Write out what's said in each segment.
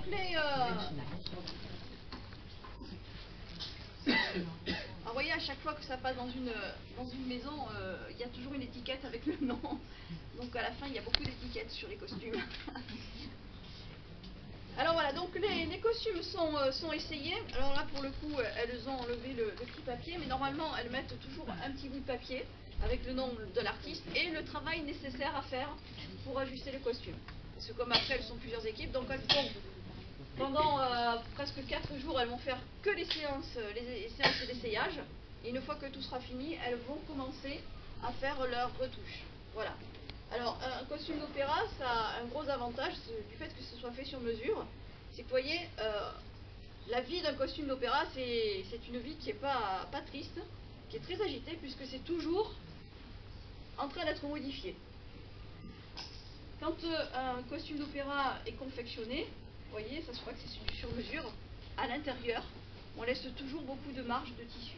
donc les... Alors, vous voyez, à chaque fois que ça passe dans une maison, il y a toujours une étiquette avec le nom. Donc à la fin, il y a beaucoup d'étiquettes sur les costumes. Alors voilà, donc les costumes sont essayés. Alors là, pour le coup, elles ont enlevé le petit papier, mais normalement, elles mettent toujours un petit bout de papier avec le nom de l'artiste et le travail nécessaire à faire pour ajuster le costume. Parce que comme après, elles sont plusieurs équipes, donc elles font pendant presque 4 jours, elles vont faire que les séances d'essayage. Et une fois que tout sera fini, elles vont commencer à faire leurs retouches. Voilà. Alors, un costume d'opéra, ça a un gros avantage du fait que ce soit fait sur mesure. C'est que, vous voyez, la vie d'un costume d'opéra, c'est une vie qui n'est pas triste, qui est très agitée, puisque c'est toujours en train d'être modifié. Quand un costume d'opéra est confectionné, vous voyez, ça se voit que c'est du sur-mesure. À l'intérieur, on laisse toujours beaucoup de marge de tissu.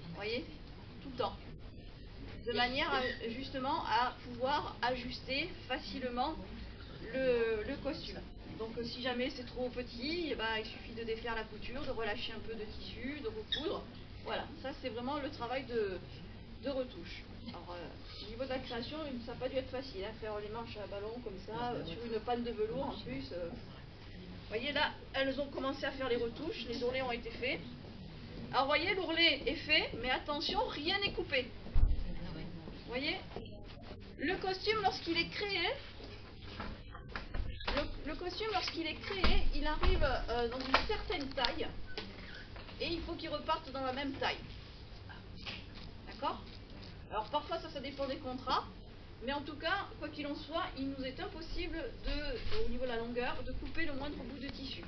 Vous voyez, tout le temps. De manière justement à pouvoir ajuster facilement le costume. Donc si jamais c'est trop petit, eh ben, il suffit de défaire la couture, de relâcher un peu de tissu, de recoudre. Voilà, ça c'est vraiment le travail de retouche. Alors au niveau de la création, ça n'a pas dû être facile, hein, faire les manches à ballon comme ça, sur une panne de velours en plus. Vous voyez là, elles ont commencé à faire les retouches, les ourlets ont été faits. Alors vous voyez, l'ourlet est fait, mais attention, rien n'est coupé. Vous voyez, le costume lorsqu'il est créé, il arrive dans une certaine taille et il faut qu'il reparte dans la même taille. D'accord? Alors parfois ça dépend des contrats, mais en tout cas, quoi qu'il en soit, il nous est impossible au niveau de la longueur, de couper le moindre bout de tissu.